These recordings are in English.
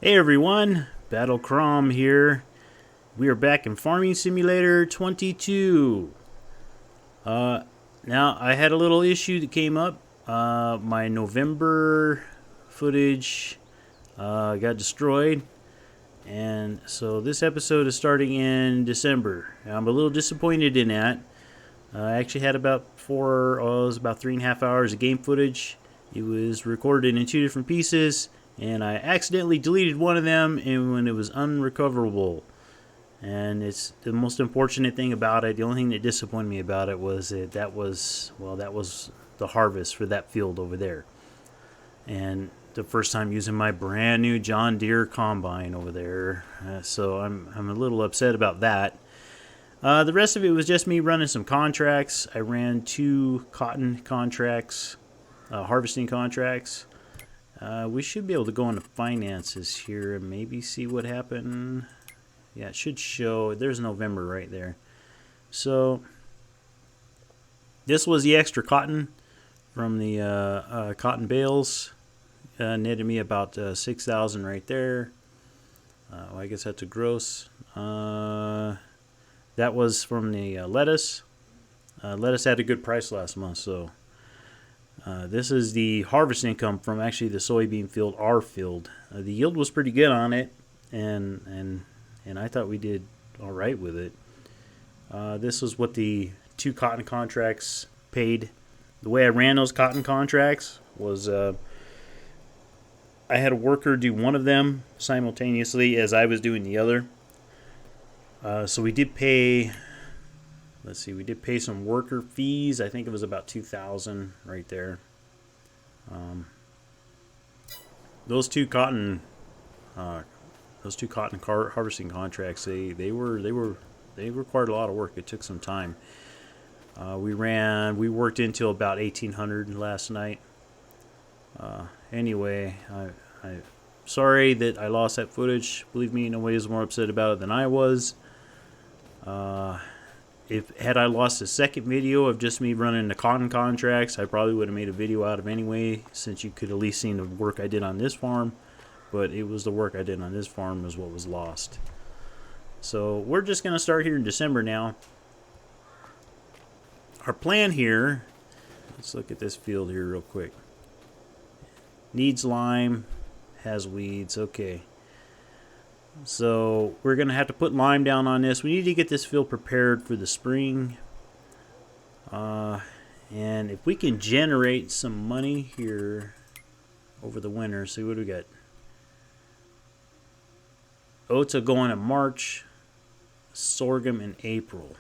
Hey everyone, Battle Crom here. We are back in Farming Simulator 22. Now I had a little issue that came up. My November footage got destroyed, and so this episode is starting in December. I'm a little disappointed in that. I actually had about it was about 3.5 hours of game footage. It was recorded in two different pieces, and I accidentally deleted one of them and when it was unrecoverable. And it's the most unfortunate thing about it. The only thing that disappointed me about it was that was the harvest for that field over there. And the first time using my brand new John Deere combine over there. So I'm a little upset about that. The rest of it was just me running some contracts. I ran 2 cotton contracts, harvesting contracts. We should be able to go into finances here and maybe see what happened. Yeah, it should show. There's November right there. So this was the extra cotton from the cotton bales. Netted me about 6,000 right there. Well, I guess that's a gross. That was from the lettuce. Lettuce had a good price last month, so this is the harvest income from actually the soybean field, our field. The yield was pretty good on it, and I thought we did all right with it. This was what the 2 cotton contracts paid. The way I ran those cotton contracts was I had a worker do one of them simultaneously as I was doing the other. So we did pay. Let's see, we did pay some worker fees. I think it was about 2,000 right there. Those two cotton harvesting contracts, they required a lot of work. It took some time. We worked until about 1800 last night. Anyway, I sorry that I lost that footage. Believe me, nobody was more upset about it than I was. Had I lost a second video of just me running the cotton contracts, I probably would have made a video out of anyway, since you could at least see the work I did on this farm. But it was the work I did on this farm is what was lost. So we're just going to start here in December now. Our plan here, let's look at this field here real quick. Needs lime, has weeds, okay. So we're going to have to put lime down on this. We need to get this field prepared for the spring. And if we can generate some money here over the winter, see what do we got? Oats are going in March, sorghum in April.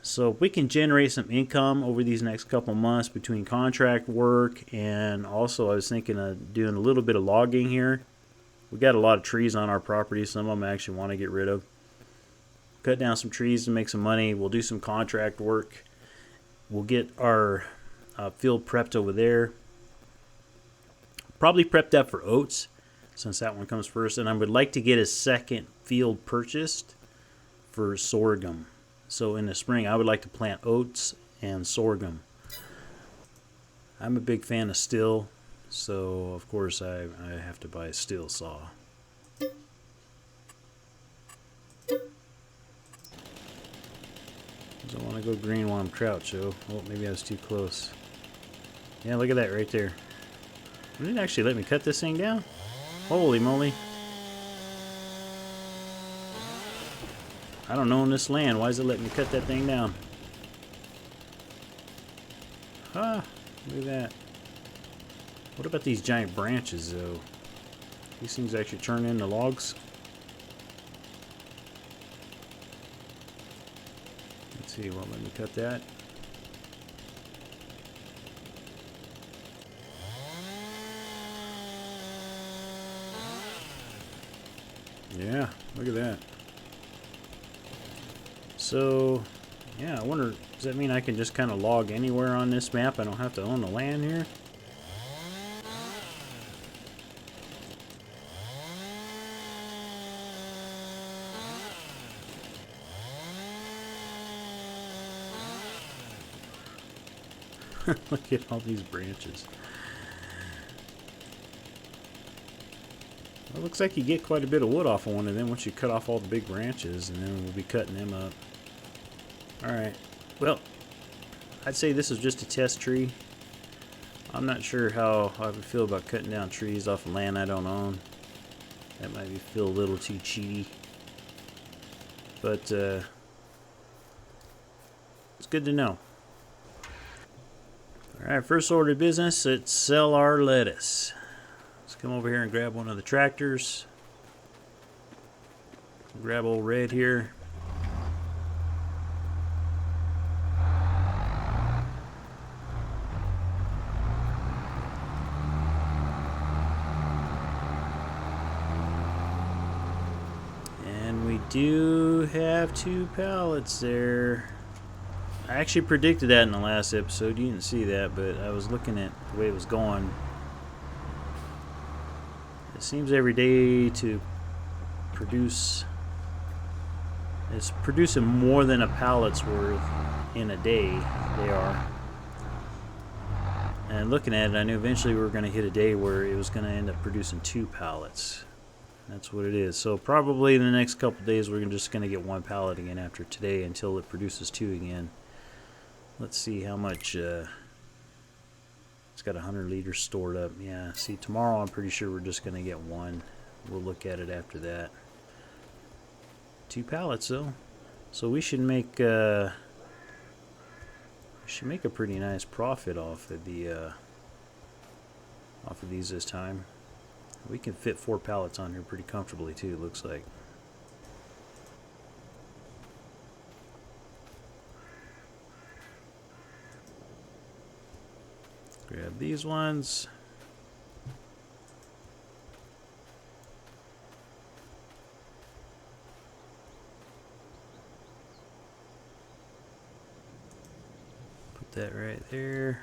So if we can generate some income over these next couple months between contract work, and also I was thinking of doing a little bit of logging here. We got a lot of trees on our property. Some of them I actually want to get rid of. Cut down some trees to make some money. We'll do some contract work. We'll get our field prepped over there. Probably prep that for oats, since that one comes first. And I would like to get a second field purchased for sorghum. So in the spring, I would like to plant oats and sorghum. I'm a big fan of still. So, of course, I have to buy a steel saw. Doesn't want to go green while I'm crouched, so oh, maybe I was too close. Yeah, look at that right there. It didn't actually let me cut this thing down. Holy moly. I don't know in this land. Why is it letting me cut that thing down? Ah, look at that. What about these giant branches, though? These things actually turn into logs. Let's see, well, let me cut that. Yeah, look at that. So, yeah, I wonder, does that mean I can just kind of log anywhere on this map? I don't have to own the land here? Look at all these branches. It looks like you get quite a bit of wood off of one of them once you cut off all the big branches, and then we'll be cutting them up. Alright, well, I'd say this is just a test tree. I'm not sure how I would feel about cutting down trees off of land I don't own. That might feel a little too cheaty. But it's good to know. Alright, first order of business, let's sell our lettuce. Let's come over here and grab one of the tractors. Grab old Red here. And we do have 2 pallets there. I actually predicted that in the last episode. You didn't see that, but I was looking at the way it was going. It seems every day to produce, it's producing more than a pallet's worth in a day. They are. And looking at it, I knew eventually we were going to hit a day where it was going to end up producing 2 pallets. That's what it is. So probably in the next couple days we're just going to get 1 pallet again after today until it produces 2 again. Let's see how much. It's got 100 liters stored up. Yeah, see, tomorrow I'm pretty sure we're just going to get 1. We'll look at it after that. 2 pallets though, so we should make a pretty nice profit off of these this time. We can fit 4 pallets on here pretty comfortably too, it looks like. Grab these ones. Put that right there.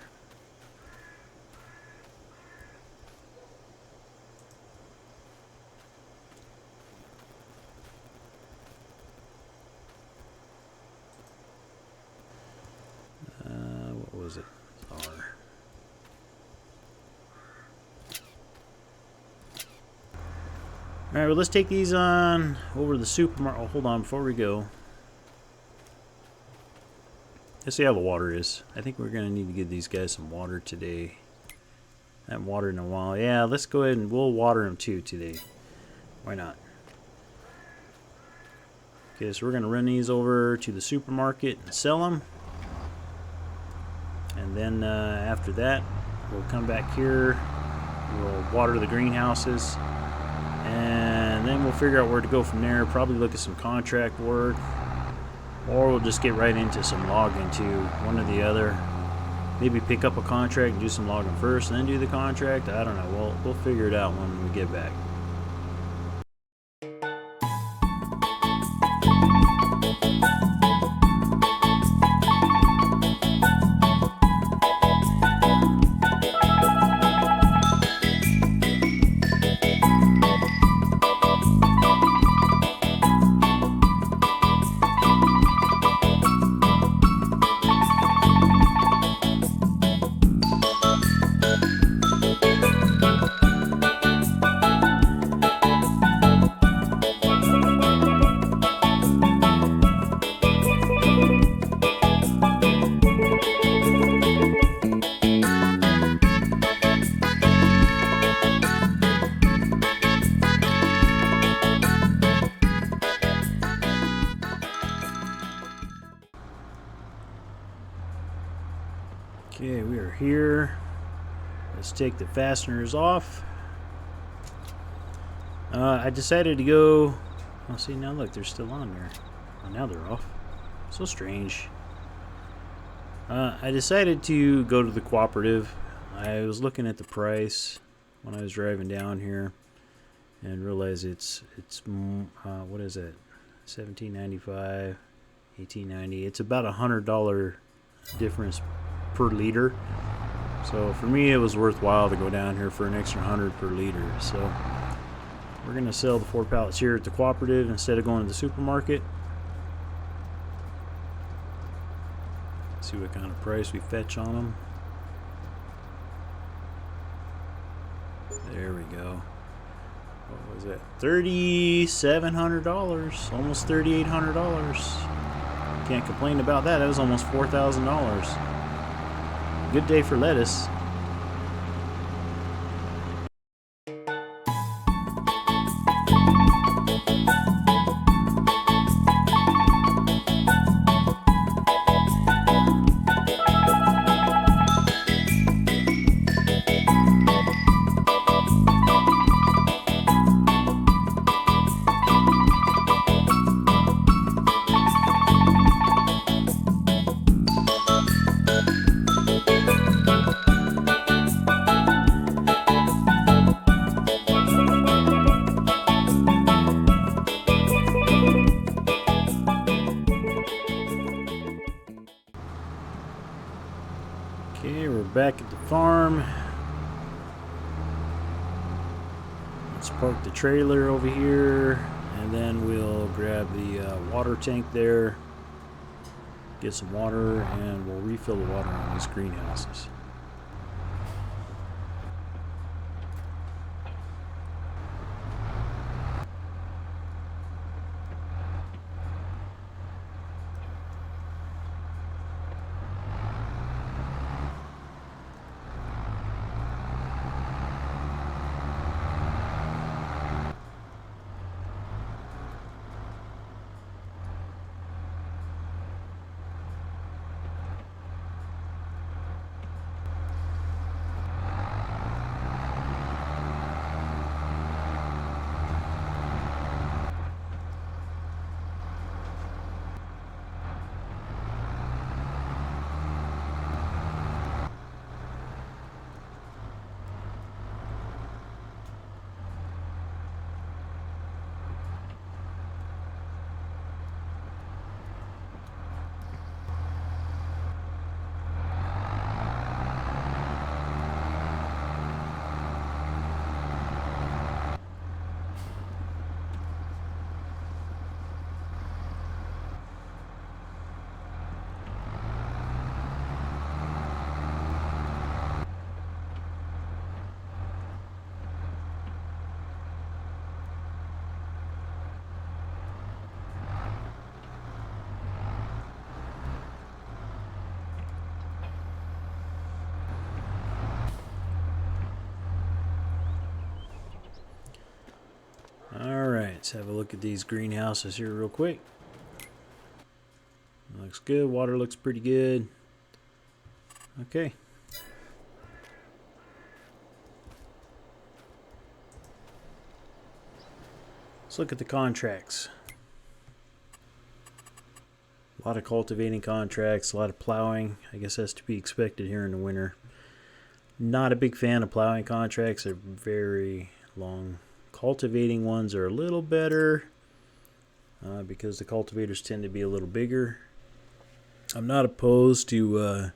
What was it? R. Alright, well, let's take these on over to the supermarket. Oh, hold on, before we go. Let's see how the water is. I think we're going to need to give these guys some water today. I haven't watered in a while. Yeah, let's go ahead and we'll water them too today. Why not? Okay, so we're going to run these over to the supermarket and sell them. And then after that, we'll come back here. We'll water the greenhouses. And then we'll figure out where to go from there. Probably look at some contract work, or we'll just get right into some logging too, one or the other. Maybe pick up a contract and do some logging first, and then do the contract. I don't know. We'll figure it out when we get back. Okay, we are here. Let's take the fasteners off. I decided to go. Oh, see, now look, they're still on there. Oh, now they're off. So strange. I decided to go to the cooperative. I was looking at the price when I was driving down here and realized it's what is it? $17.95, $18.90. It's about $100 difference per liter. So for me it was worthwhile to go down here for an extra 100 per liter. So we're gonna sell the 4 pallets here at the cooperative instead of going to the supermarket. See what kind of price we fetch on them. There we go. What What is that? $3,700, almost $3,800. Can't complain about that. That was almost $4,000. Good day for lettuce. Okay, we're back at the farm. Let's park the trailer over here, and then we'll grab the water tank there, get some water, and we'll refill the water on these greenhouses. Alright, let's have a look at these greenhouses here real quick. Looks good. Water looks pretty good. Okay. Let's look at the contracts. A lot of cultivating contracts, a lot of plowing. I guess that's to be expected here in the winter. Not a big fan of plowing contracts. They're very long. Cultivating ones are a little better because the cultivators tend to be a little bigger. I'm not opposed to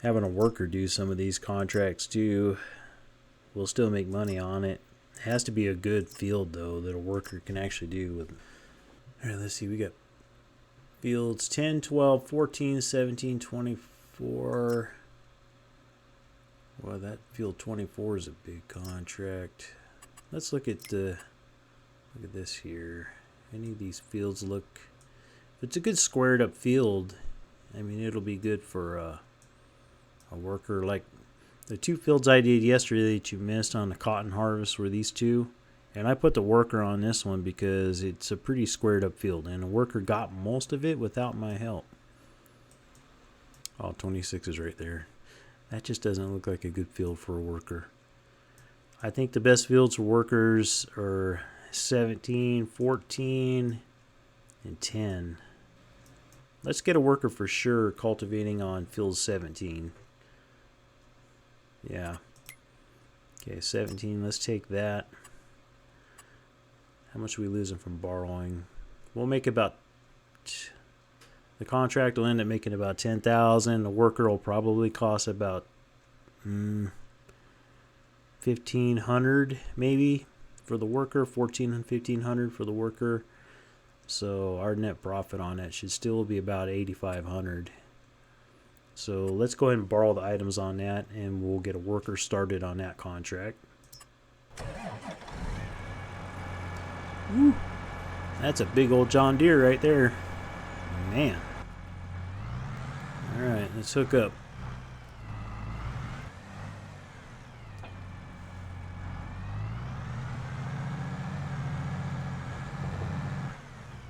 having a worker do some of these contracts too. We'll still make money on it. It has to be a good field though that a worker can actually do with. All right, let's see. We got fields 10, 12, 14, 17, 24. Well, that field 24 is a big contract. Let's look at this here. Any of these fields look. If it's a good squared up field, I mean it'll be good for a worker. Like the two fields I did yesterday that you missed on the cotton harvest were these two, and I put the worker on this one because it's a pretty squared up field, and the worker got most of it without my help. Oh, 26 is right there. That just doesn't look like a good field for a worker. I think the best fields for workers are 17, 14, and 10. Let's get a worker for sure cultivating on field 17. Yeah. Okay, 17. Let's take that. How much are we losing from borrowing? We'll make about... The contract will end up making about $10,000. The worker will probably cost about $1,500 maybe for the worker, $1,400 and $1,500 for the worker. So our net profit on it should still be about $8,500. So let's go ahead and borrow the items on that, and we'll get a worker started on that contract. Woo. That's a big old John Deere right there. Man. Alright, let's hook up.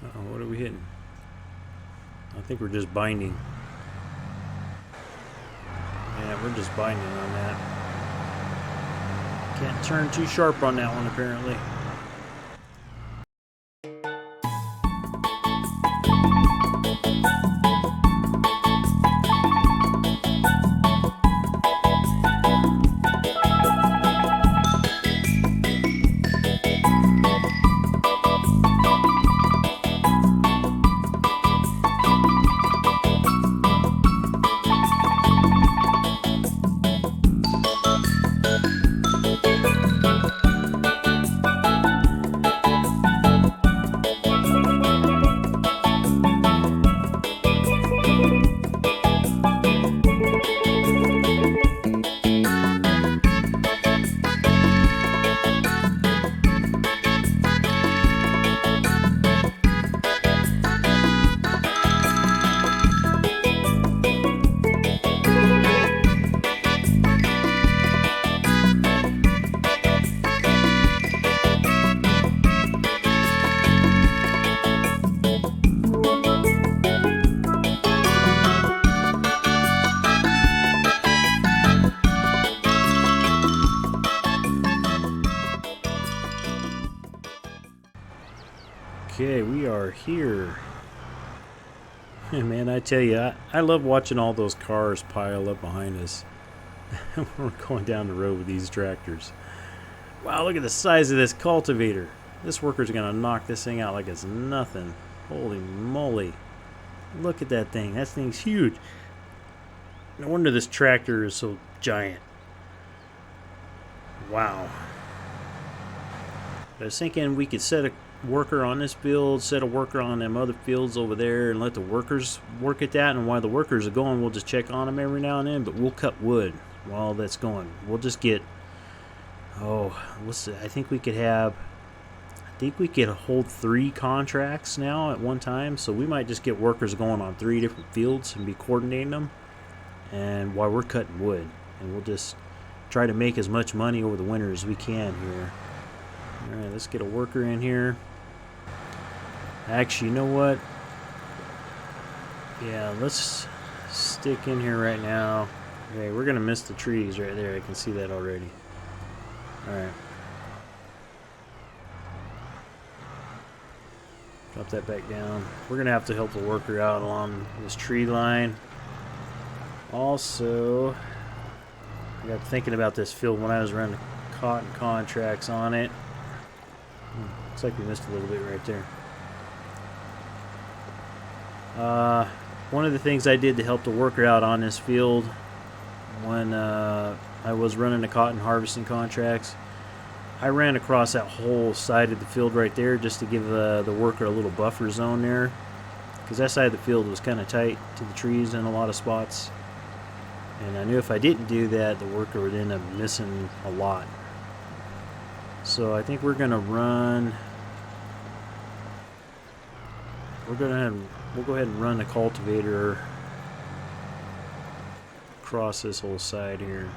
Uh-oh, what are we hitting? I think we're just binding. Yeah, we're just binding on that. Can't turn too sharp on that one, apparently. Okay, we are here. Man, I tell you, I love watching all those cars pile up behind us. We're going down the road with these tractors. Wow, look at the size of this cultivator. This worker's going to knock this thing out like it's nothing. Holy moly. Look at that thing. That thing's huge. No wonder this tractor is so giant. Wow. I was thinking we could set a worker on this field, set a worker on them other fields over there, and let the workers work at that. And while the workers are going, we'll just check on them every now and then, but we'll cut wood while that's going. We'll just get, I think we could hold 3 contracts now at one time, so we might just get workers going on 3 different fields and be coordinating them, and while we're cutting wood, and we'll just try to make as much money over the winter as we can here. Alright, let's get a worker in here. Actually, you know what? Yeah, let's stick in here right now. Okay, we're going to miss the trees right there. I can see that already. Alright. Drop that back down. We're going to have to help the worker out along this tree line. Also, I got thinking about this field when I was running cotton contracts on it. Looks like we missed a little bit right there. One of the things I did to help the worker out on this field when I was running the cotton harvesting contracts, I ran across that whole side of the field right there just to give the worker a little buffer zone there, because that side of the field was kind of tight to the trees in a lot of spots, and I knew if I didn't do that, the worker would end up missing a lot. So I think we're gonna run. We'll go ahead and run the cultivator across this whole side here.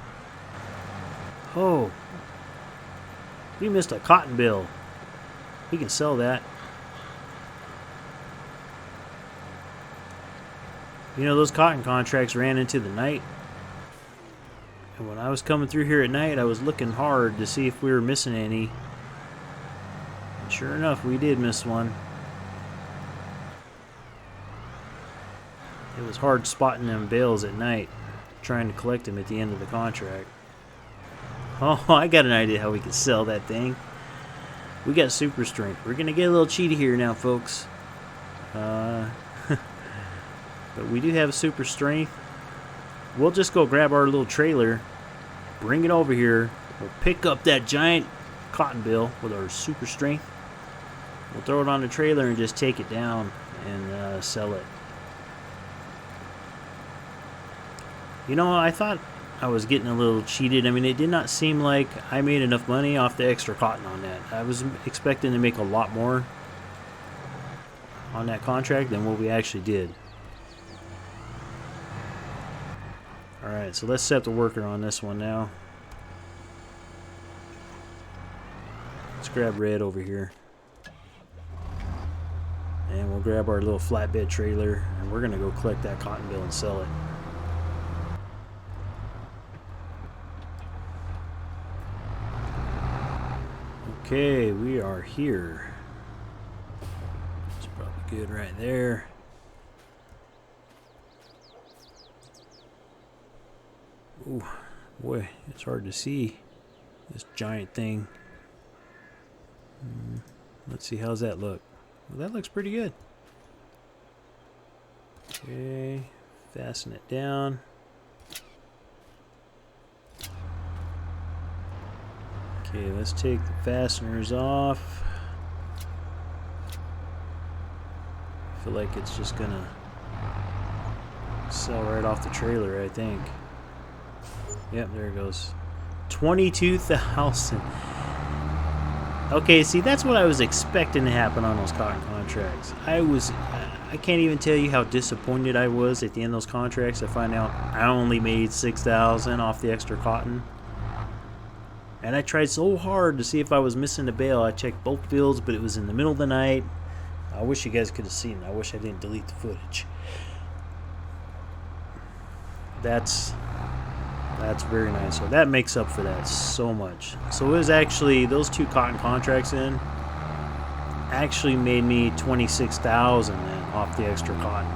Oh, we missed a cotton bill. We can sell that. You know, those cotton contracts ran into the night. And when I was coming through here at night, I was looking hard to see if we were missing any. And sure enough, we did miss one. It was hard spotting them bales at night, trying to collect them at the end of the contract. Oh, I got an idea how we can sell that thing. We got super strength. We're going to get a little cheaty here now, folks. But we do have super strength. We'll just go grab our little trailer, bring it over here. We'll pick up that giant cotton bale with our super strength. We'll throw it on the trailer and just take it down and sell it. You know, I thought I was getting a little cheated. I mean, it did not seem like I made enough money off the extra cotton on that. I was expecting to make a lot more on that contract than what we actually did. Alright, so let's set the worker on this one now. Let's grab red over here. And we'll grab our little flatbed trailer, and we're going to go collect that cotton bale and sell it. Okay, we are here. It's probably good right there. Ooh, boy, it's hard to see this giant thing. Let's see, how's that look? Well, that looks pretty good. Okay, fasten it down. Okay, let's take the fasteners off. I feel like it's just gonna sell right off the trailer, I think. Yep, there it goes. 22,000. Okay, see, that's what I was expecting to happen on those cotton contracts. I can't even tell you how disappointed I was at the end of those contracts to find out I only made 6,000 off the extra cotton. And I tried so hard to see if I was missing a bale. I checked both fields, but it was in the middle of the night. I wish you guys could have seen it. I wish I didn't delete the footage. That's very nice. So that makes up for that so much. So it was actually, those two cotton contracts in actually made me 26,000 then off the extra cotton.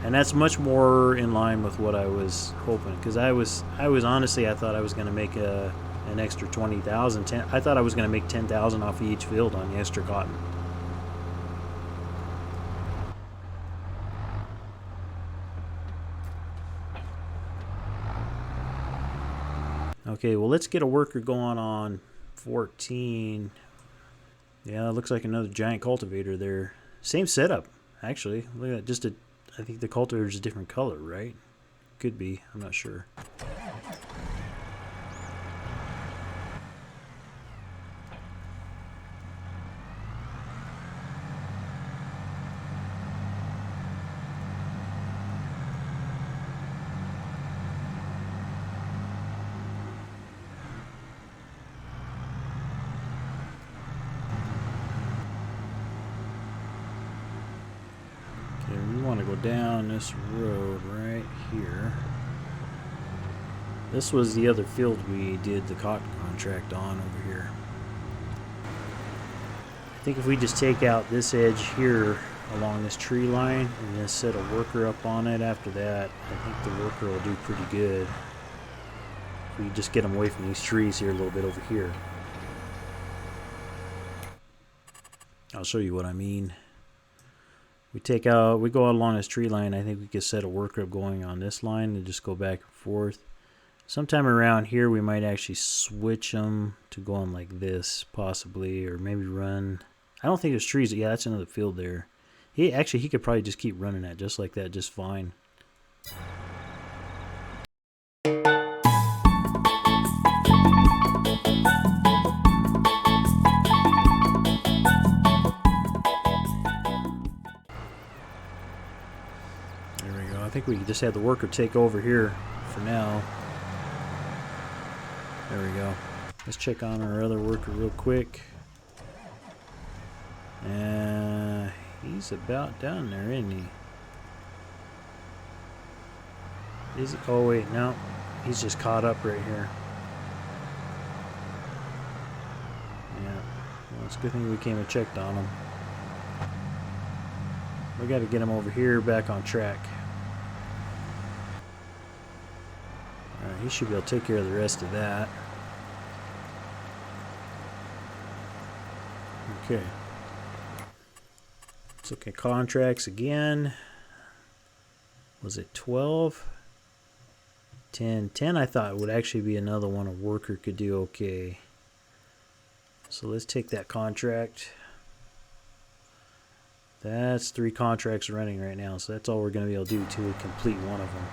And that's much more in line with what I was hoping, because I was honestly, I thought I was going to make an extra 20,000. I thought I was going to make 10,000 off of each field on the extra cotton. Okay, well, let's get a worker going on 14. Yeah, it looks like another giant cultivator there. Same setup, actually. Look at that. Just I think the cultivator is a different color, right? Could be. I'm not sure. Want to go down this road right here. This was the other field we did the cotton contract on over here. I think if we just take out this edge here along this tree line and then set a worker up on it after that, I think the worker will do pretty good. If we just get them away from these trees here a little bit over here. I'll show you what I mean. We go out along this tree line. I think we could set a worker up going on this line and just go back and forth. Sometime around here, we might actually switch them to going like this, possibly, or maybe run. I don't think there's trees. Yeah, that's another field there. He could probably just keep running that just like that, just fine. I think we just had the worker take over here for now. There we go. Let's check on our other worker real quick. He's about down there, isn't he? Is he? Oh wait, no. He's just caught up right here. Yeah. Well, it's a good thing we came and checked on him. We got to get him over here back on track. Alright, he should be able to take care of the rest of that. Okay. Let's look at contracts again. Was it 12? 10. 10 I thought would actually be another one a worker could do okay. So let's take that contract. That's 3 contracts running right now, so that's all we're going to be able to do to complete one of them.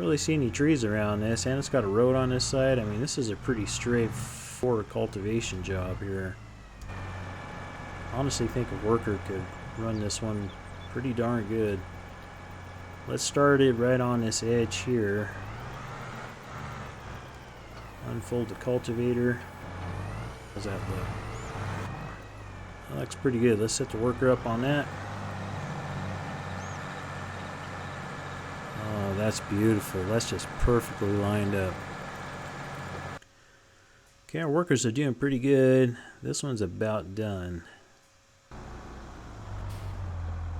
really see any trees around this, and it's got a road on this side. I mean, this is a pretty straightforward cultivation job here. I honestly think a worker could run this one pretty darn good. Let's start it right on this edge here. Unfold the cultivator. How's that look? That looks pretty good. Let's set the worker up on that. Oh, that's beautiful. That's just perfectly lined up. Okay, our workers are doing pretty good. This one's about done.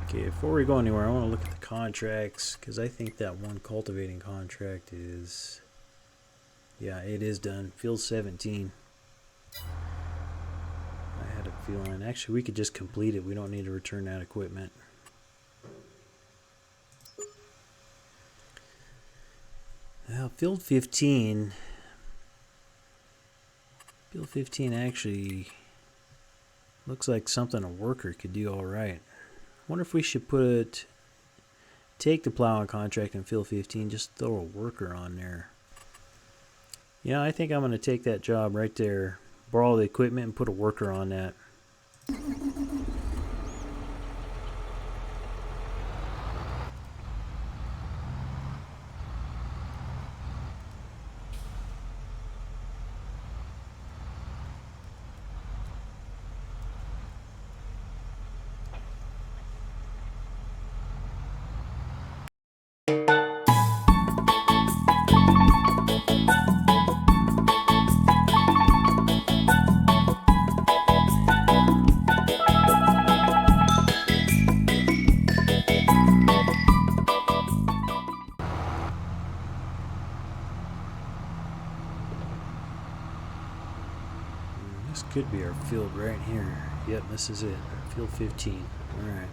Okay, before we go anywhere, I want to look at the contracts, because I think that one cultivating contract is... yeah, it is done. Field 17. I had a feeling. Actually, we could just complete it. We don't need to return that equipment. Now, Field 15. Field 15 actually looks like something a worker could do all right. Wonder if we should take the plowing contract in Field 15, just throw a worker on there. Yeah, I think I'm going to take that job right there, borrow the equipment and put a worker on that. This could be our field right here. Yep, this is it. Field 15. Alright.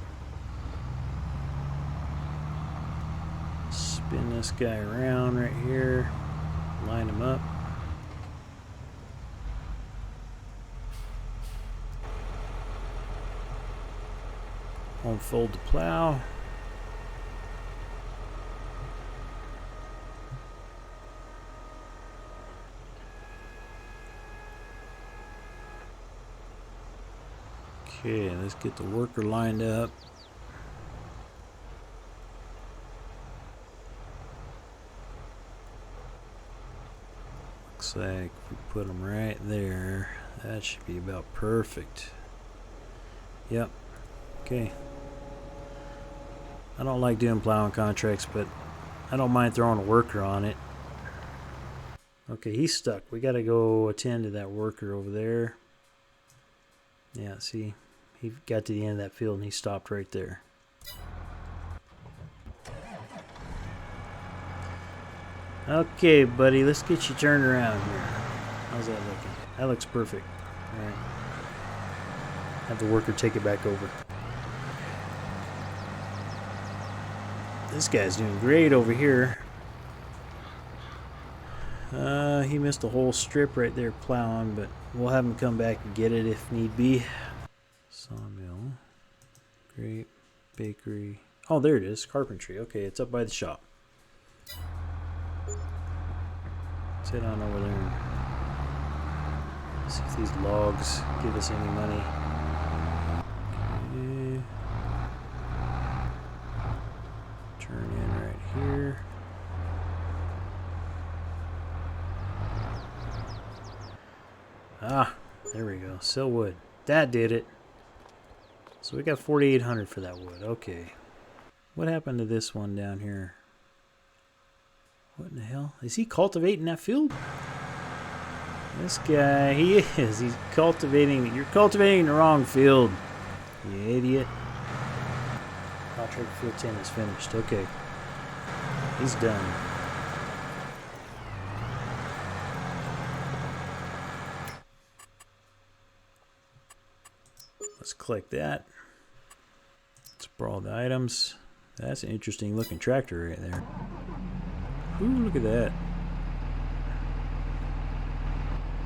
Spin this guy around right here. Line him up. Unfold the plow. Okay, let's get the worker lined up. Looks like we put them right there. That should be about perfect. Yep. Okay. I don't like doing plowing contracts, but I don't mind throwing a worker on it. Okay, he's stuck. We gotta go attend to that worker over there. Yeah, see, he got to the end of that field and he stopped right there. Okay, buddy, let's get you turned around here. How's that looking? That looks perfect. Alright. Have the worker take it back over. This guy's doing great over here. He missed a whole strip right there plowing, but we'll have him come back and get it if need be. Sawmill, grape, bakery. Oh, there it is. Carpentry. Okay, it's up by the shop. Let's head on over there and see if these logs give us any money. Okay. Turn in right here. Ah, there we go. Sell wood. That did it. So we got 4,800 for that wood. Okay. What happened to this one down here? What in the hell? Is he cultivating that field? This guy, he is. He's cultivating. You're cultivating the wrong field, you idiot. Contract field 10 is finished. Okay. He's done. Let's click that. Let's borrow the items. That's an interesting looking tractor right there. Ooh, look at that.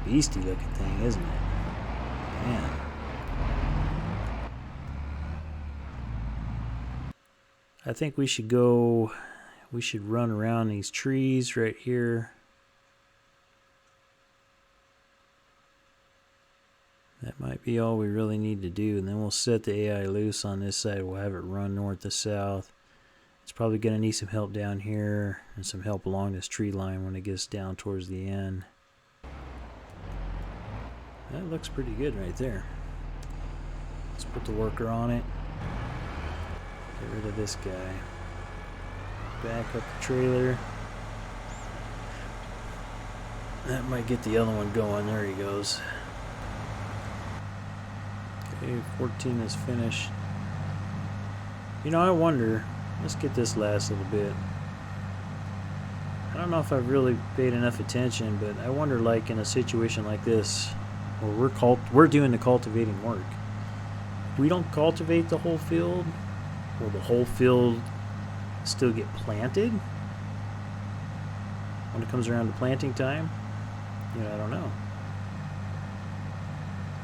Beastie looking thing, isn't it? Man. I think we should go we should run around these trees right here. That might be all we really need to do, and then we'll set the AI loose on this side. We'll have it run north to south. It's probably going to need some help down here and some help along this tree line when it gets down towards the end. That looks pretty good right there. Let's put the worker on it. Get rid of this guy. Back up the trailer. That might get the other one going. There he goes. Okay, 14 is finished. You know, I wonder, let's get this last little bit. I don't know if I've really paid enough attention, but I wonder, like in a situation like this, where we're doing the cultivating work. If we don't cultivate the whole field, will the whole field still get planted when it comes around to planting time? You know, I don't know.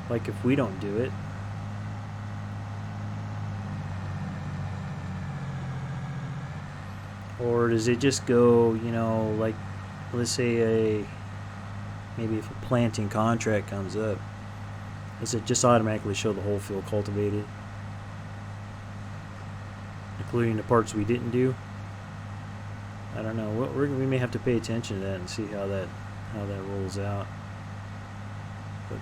Like if we don't do it, or does it just go, you know, like let's say maybe if a planting contract comes up, does it just automatically show the whole field cultivated, including the parts we didn't do? I don't know. We may have to pay attention to that and see how that rolls out. But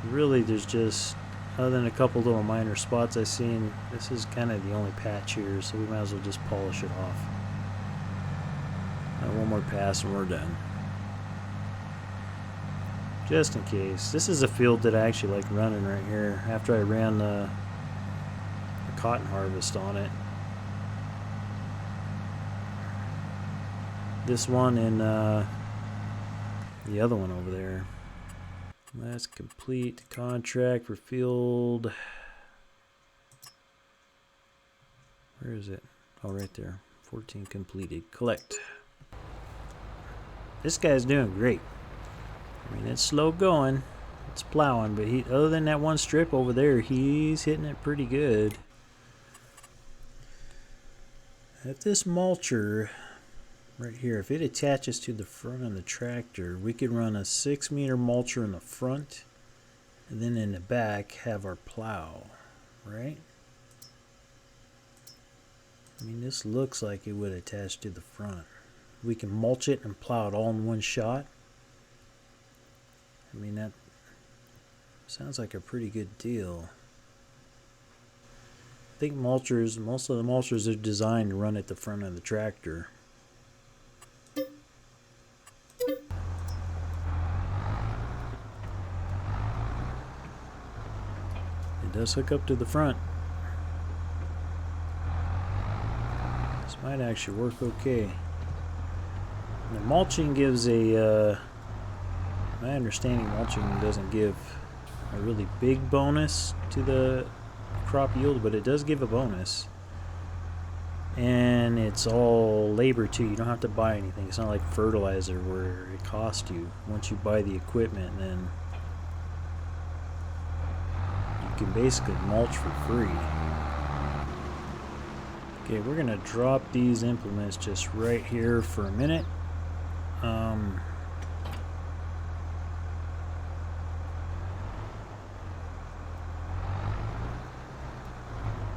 really, there's just, other than a couple little minor spots I've seen, this is kind of the only patch here, so we might as well just polish it off. One more pass and we're done. Just in case. This is a field that I actually like running right here after I ran the cotton harvest on it. This one and the other one over there. Let's complete the contract for field. Where is it? Oh, right there. 14 completed. Collect. This guy's doing great. I mean, it's slow going. It's plowing, but other than that one strip over there, he's hitting it pretty good. If this mulcher right here, if it attaches to the front of the tractor, we could run a 6-meter mulcher in the front, and then in the back have our plow, right? I mean, this looks like it would attach to the front. We can mulch it and plow it all in one shot. I mean, that sounds like a pretty good deal. I think mulchers, most of the mulchers are designed to run at the front of the tractor. It does hook up to the front. This might actually work okay. The mulching gives my understanding, mulching doesn't give a really big bonus to the crop yield, but it does give a bonus. And it's all labor too. You don't have to buy anything. It's not like fertilizer where it costs you. Once you buy the equipment, then you can basically mulch for free. Okay, we're gonna drop these implements just right here for a minute.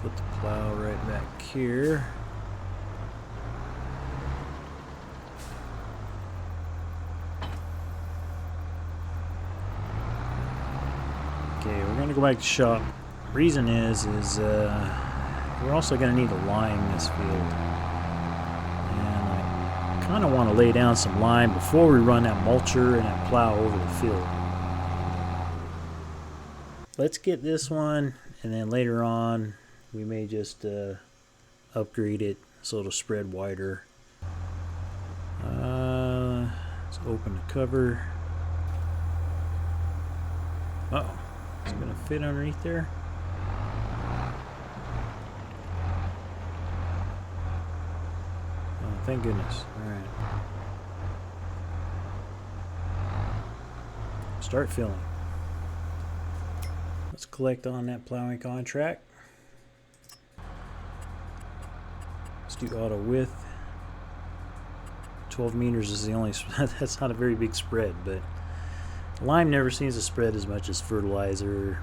Put the plow right back here. Okay, we're gonna go back to shop. Reason is we're also gonna need to line this field. Kind of want to lay down some lime before we run that mulcher and that plow over the field. Let's get this one, and then later on we may just upgrade it so it'll spread wider. Let's open the cover. Uh-oh, is it going to fit underneath there? Thank goodness. Alright. Start filling. Let's collect on that plowing contract. Let's do auto width. 12 meters is the only, that's not a very big spread, but lime never seems to spread as much as fertilizer.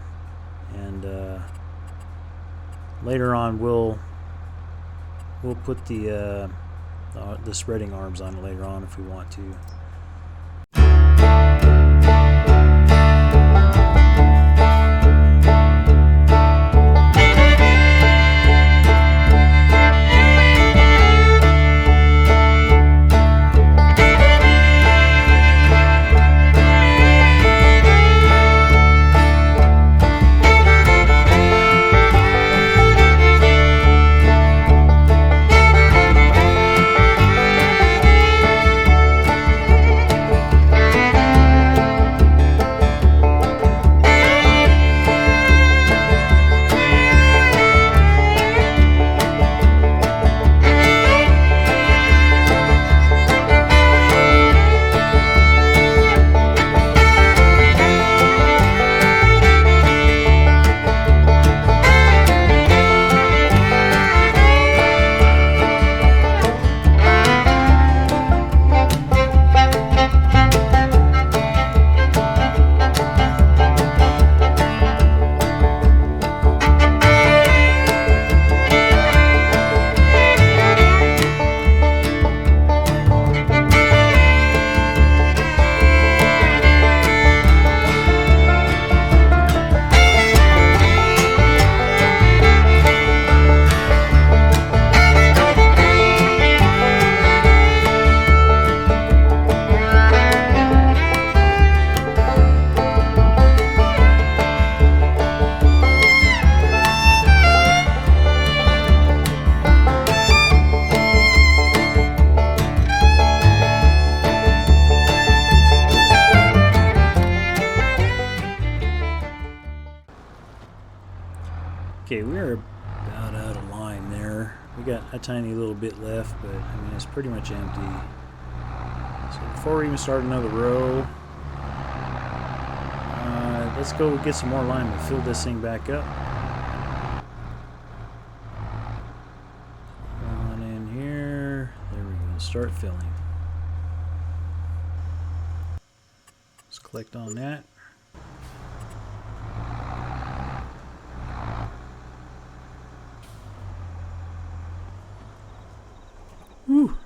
And later on we'll put the spreading arms on it later on if we want to. Okay, we're about out of lime there. We got a tiny little bit left, but I mean it's pretty much empty. So before we even start another row, let's go get some more lime and fill this thing back up. On in here. There we go. Start filling. Let's collect on that. Whew.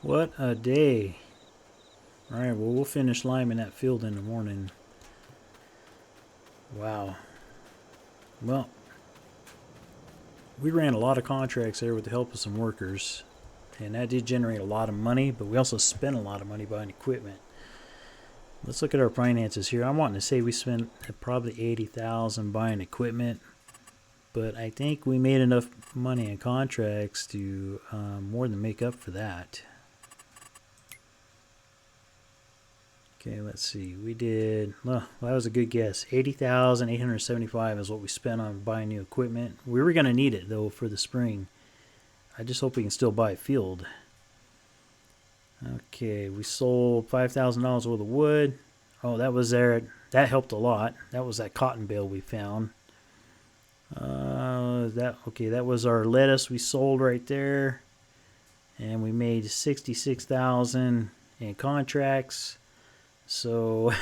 What a day. Alright, well we'll finish liming that field in the morning. Wow. Well, we ran a lot of contracts there with the help of some workers, and that did generate a lot of money, but we also spent a lot of money buying equipment. Let's look at our finances here. I'm wanting to say we spent probably $80,000 buying equipment, but I think we made enough money in contracts to more than make up for that. Okay, let's see. We did, well, that was a good guess. $80,875 is what we spent on buying new equipment. We were going to need it, though, for the spring. I just hope we can still buy a field. Okay, we sold $5,000 worth of wood. Oh, that was there. That helped a lot. That was that cotton bale we found. That was our lettuce we sold right there. And we made $66,000 in contracts. So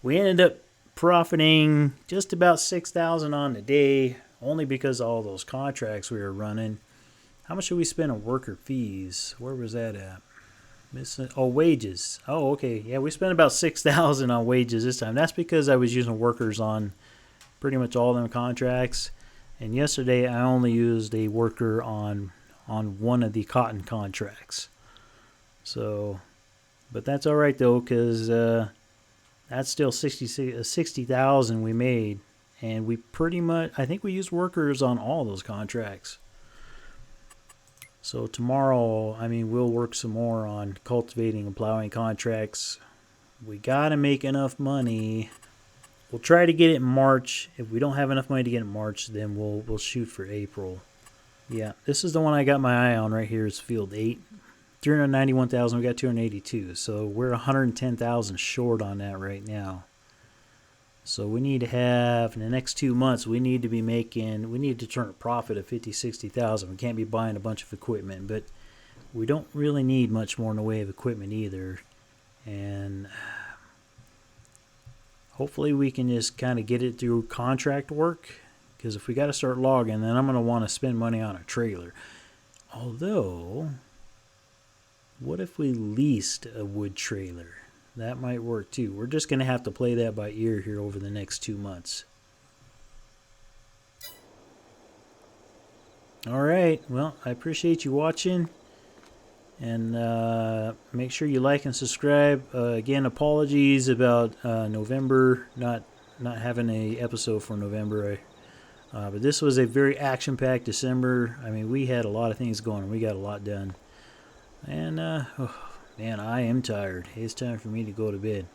we ended up profiting just about $6,000 on the day, only because of all those contracts we were running. How much did we spend on worker fees? Where was that at? Oh, wages. Oh, okay. Yeah, we spent about $6,000 on wages this time. That's because I was using workers on pretty much all them contracts. And yesterday I only used a worker on one of the cotton contracts. So, but that's all right though, because that's still $60,000 we made, and we pretty much, I think we used workers on all those contracts. So tomorrow, I mean, we'll work some more on cultivating and plowing contracts. We gotta make enough money. We'll try to get it in March. If we don't have enough money to get it in March, then we'll shoot for April. Yeah, this is the one I got my eye on right here. Is field 8. 391,000. We got 282. So we're 110,000 short on that right now. So we need to have, in the next 2 months, we need to turn a profit of 50,000, 60,000. We can't be buying a bunch of equipment, but we don't really need much more in the way of equipment either. And hopefully we can just kind of get it through contract work, because if we got to start logging, then I'm going to want to spend money on a trailer. Although, what if we leased a wood trailer? That might work too. We're just going to have to play that by ear here over the next 2 months. Alright, well, I appreciate you watching. And make sure you like and subscribe. Again, apologies about November, not having a episode for November. But this was a very action-packed December. I mean, we had a lot of things going on. We got a lot done. And, oh, man, I am tired. It's time for me to go to bed.